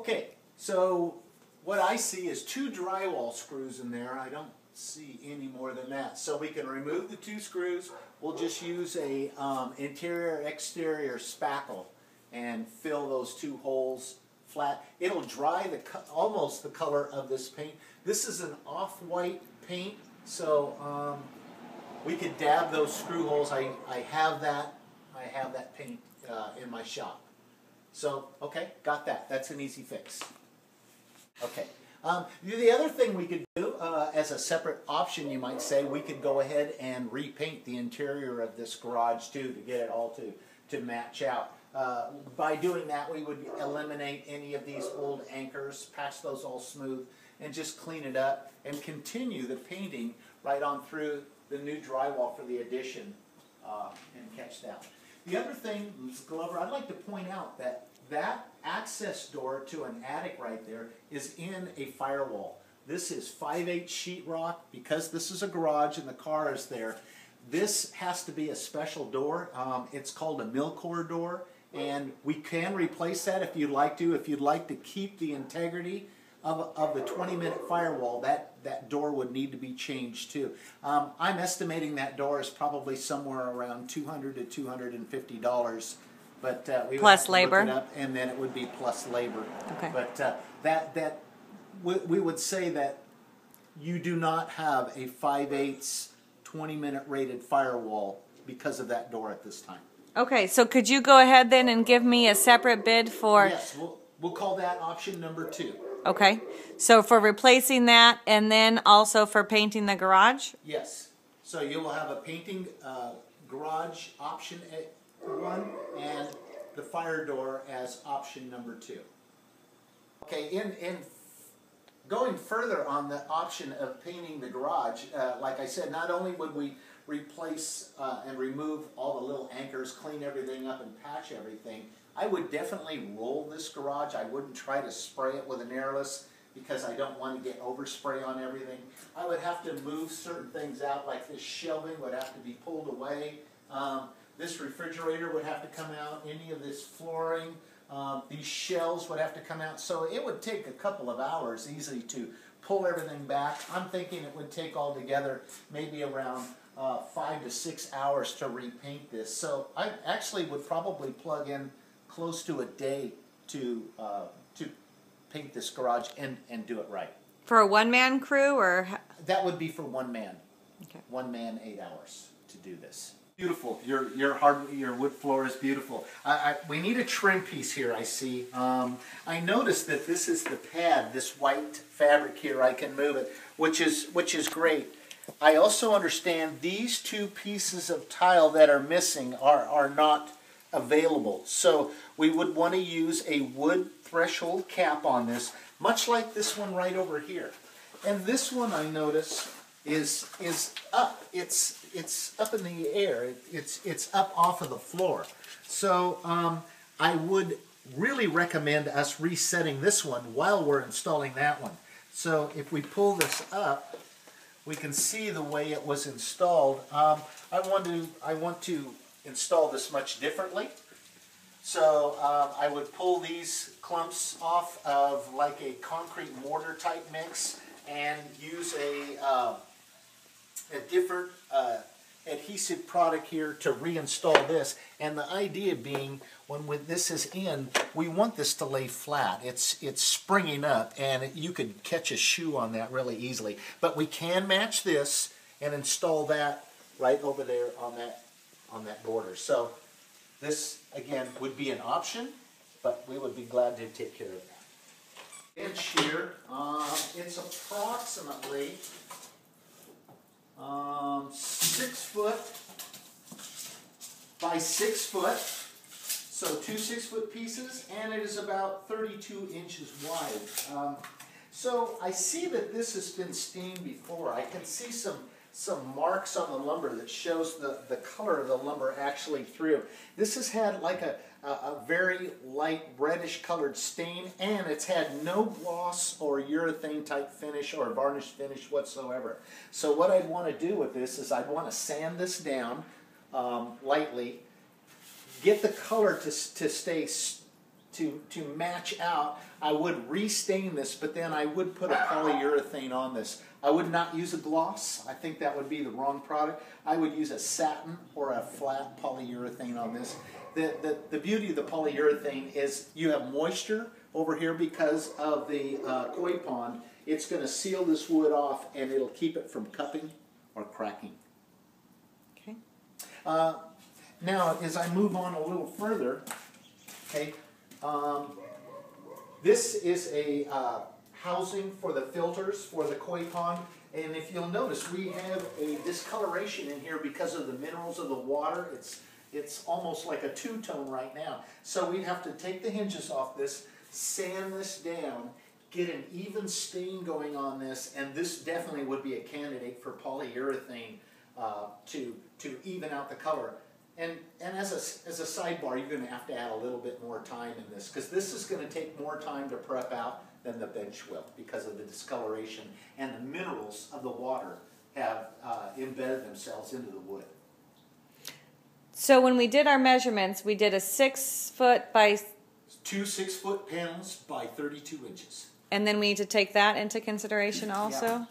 Okay, so what I see is 2 drywall screws in there. I don't see any more than that. So we can remove the 2 screws. We'll just use a interior-exterior spackle and fill those 2 holes flat. It'll dry almost the color of this paint. This is an off-white paint, so we could dab those screw holes. I have that paint in my shop. So, okay, got that. That's an easy fix. Okay. The other thing we could do, as a separate option, you might say, we could go ahead and repaint the interior of this garage too to get it all to match out. By doing that, we would eliminate any of these old anchors, patch those all smooth, and just clean it up and continue the painting right on through the new drywall for the addition and catch that. The other thing, Ms. Glover, I'd like to point out that access door to an attic right there is in a firewall. This is 5/8 sheetrock. Because this is a garage and the car is there, this has to be a special door. It's called a Milcor door, and we can replace that if you'd like to. If you'd like to keep the integrity of the 20-minute firewall, that door would need to be changed too. I'm estimating that door is probably somewhere around $200 to $250, but we plus would labor, look it up, and then it would be plus labor. Okay. But we would say that you do not have a 5/8 20-minute rated firewall because of that door at this time. Okay, so could you go ahead then and give me a separate bid for... Yes, we'll call that option number 2. Okay, so for replacing that and then also for painting the garage? Yes, so you will have a painting garage option 1 and the fire door as option number 2. Okay, in going further on the option of painting the garage, like I said, not only would we replace and remove all the little anchors, clean everything up and patch everything, I would definitely roll this garage. I wouldn't try to spray it with an airless because I don't want to get overspray on everything. I would have to move certain things out, like this shelving would have to be pulled away. This refrigerator would have to come out, any of this flooring, these shelves would have to come out. So it would take a couple of hours easily to pull everything back. I'm thinking it would take altogether maybe around 5 to 6 hours to repaint this. So I actually would probably plug in close to a day to paint this garage and do it right. For a one-man crew, or? That would be for one man. Okay. 1 man, 8 hours to do this. Beautiful. Your wood floor is beautiful. We need a trim piece here, I see. I noticed that this is the pad, this white fabric here. I can move it, which is great. I also understand these 2 pieces of tile that are missing are not available. So we would want to use a wood threshold cap on this, much like this one right over here. And this one, I notice, is up. It's up in the air. It's up off of the floor. So I would really recommend us resetting this one while we're installing that one. So if we pull this up, we can see the way it was installed. I want to install this much differently. So I would pull these clumps off of like a concrete mortar type mix and use a different adhesive product here to reinstall this. And the idea being, when this is in, we want this to lay flat. It's springing up, and you could catch a shoe on that really easily. But we can match this and install that right over there on that border. So this again would be an option, but we would be glad to take care of that. Inch here, it's approximately 6 foot by 6 foot, so 2 6-foot pieces, and it is about 32 inches wide. So I see that this has been stained before. I can see some marks on the lumber that shows the color of the lumber actually through. This has had like a very light reddish colored stain, and it's had no gloss or urethane type finish or varnish finish whatsoever. So what I'd want to do with this is I'd want to sand this down lightly, get the color to to match out, I would restain this, but then I would put a polyurethane on this. I would not use a gloss. I think that would be the wrong product. I would use a satin or a flat polyurethane on this. The beauty of the polyurethane is you have moisture over here because of the koi pond. It's going to seal this wood off and it'll keep it from cupping or cracking. Okay. Now, as I move on a little further, okay, this is a housing for the filters for the koi pond. And if you'll notice, we have a discoloration in here because of the minerals of the water. It's almost like a two-tone right now. So we'd have to take the hinges off this, sand this down, get an even stain going on this, and this definitely would be a candidate for polyurethane to even out the color. And as a sidebar, you're going to have to add a little bit more time in this, because this is going to take more time to prep out than the bench will because of the discoloration, and the minerals of the water have embedded themselves into the wood. So when we did our measurements, we did a 6 foot by... 2 6-foot panels by 32 inches. And then we need to take that into consideration also?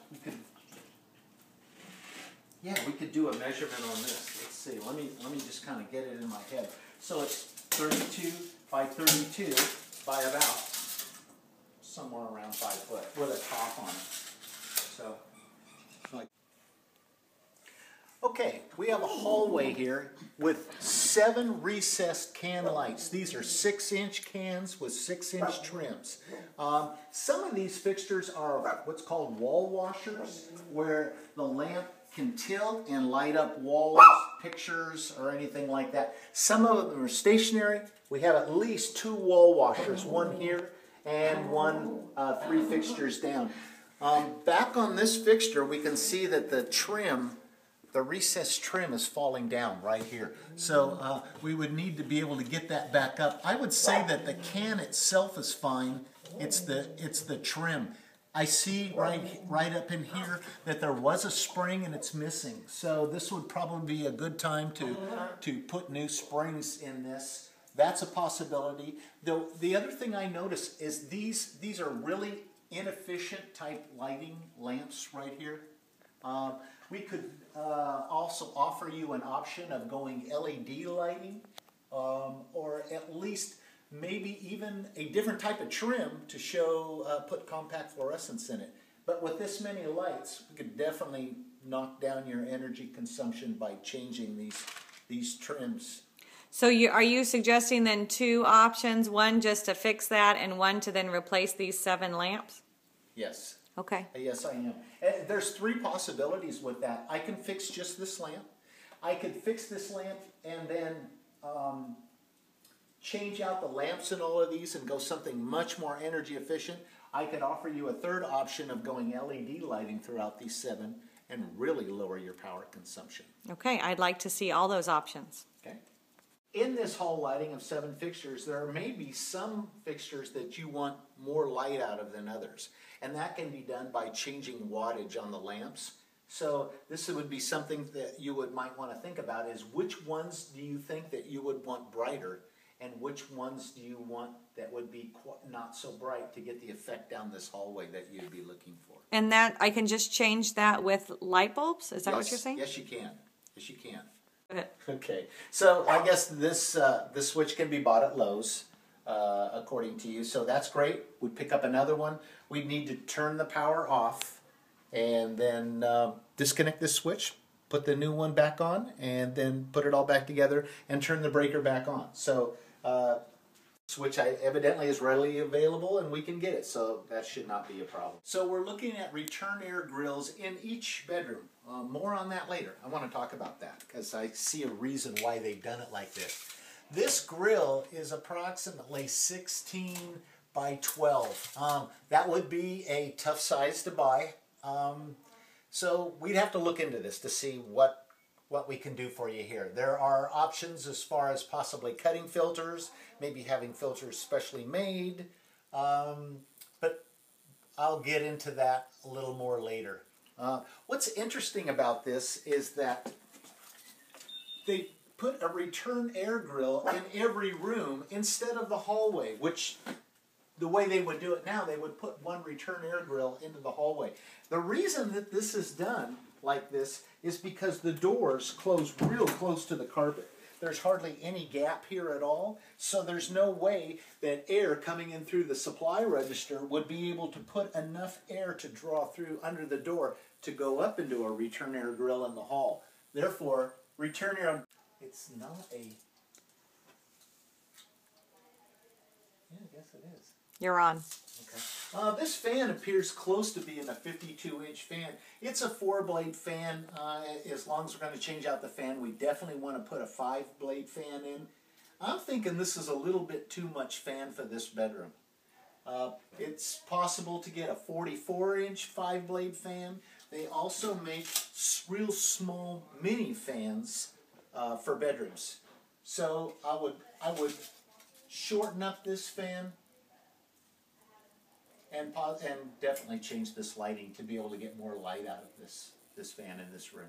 Yeah, we could do a measurement on this. Let's see. Let me just kind of get it in my head. So it's 32 by 32 by about somewhere around 5 foot with a top on it. So, like. Okay, we have a hallway here with 7 recessed can lights. These are 6-inch cans with 6-inch trims. Some of these fixtures are what's called wall washers, where the lamp can tilt and light up walls, pictures, or anything like that. Some of them are stationary. We have at least 2 wall washers, one here and one 3 fixtures down. Back on this fixture, we can see that the trim, the recessed trim, is falling down right here. So we would need to be able to get that back up. I would say that the can itself is fine. It's the trim. I see right up in here that there was a spring and it's missing. So this would probably be a good time to put new springs in this. That's a possibility. The other thing I noticed is these are really inefficient type lighting lamps right here. We could also offer you an option of going LED lighting, or at least maybe even a different type of trim to show, put compact fluorescence in it. But with this many lights, we could definitely knock down your energy consumption by changing these trims. So are you suggesting then 2 options, one just to fix that and one to then replace these 7 lamps? Yes. Okay. Yes, I am. There's 3 possibilities with that. I can fix just this lamp. I could fix this lamp and then change out the lamps in all of these and go something much more energy efficient. I could offer you a third option of going LED lighting throughout these 7 and really lower your power consumption. Okay, I'd like to see all those options. Okay. In this hall lighting of 7 fixtures, there may be some fixtures that you want more light out of than others. And that can be done by changing wattage on the lamps. So this would be something that you might want to think about, is which ones do you think that you would want brighter, and which ones do you want that would be not so bright to get the effect down this hallway that you'd be looking for. And that I can just change that with light bulbs? Is that what you're saying? Yes, you can. Yes, you can. Okay. Okay. So I guess this switch can be bought at Lowe's, according to you. So that's great. We'd pick up another one. We'd need to turn the power off and then disconnect this switch, put the new one back on, and then put it all back together and turn the breaker back on. So switch evidently is readily available and we can get it, so that should not be a problem. So we're looking at return air grills in each bedroom. More on that later. I want to talk about that because I see a reason why they've done it like this. This grill is approximately 16 by 12. That would be a tough size to buy. So we'd have to look into this to see what we can do for you here. There are options as far as possibly cutting filters, maybe having filters specially made, but I'll get into that a little more later. What's interesting about this is that put a return air grill in every room instead of the hallway, which the way they would do it now, they would put one return air grill into the hallway. The reason that this is done like this is because the doors close real close to the carpet. There's hardly any gap here at all, so there's no way that air coming in through the supply register would be able to put enough air to draw through under the door to go up into a return air grill in the hall. Therefore, return air, it's not a, yeah, I guess it is. You're on. Okay. This fan appears close to being a 52-inch fan. It's a 4-blade fan. As long as we're going to change out the fan, we definitely want to put a 5-blade fan in. I'm thinking this is a little bit too much fan for this bedroom. It's possible to get a 44-inch 5-blade fan. They also make real small mini fans for bedrooms. So I would shorten up this fan and definitely change this lighting to be able to get more light out of this fan in this room.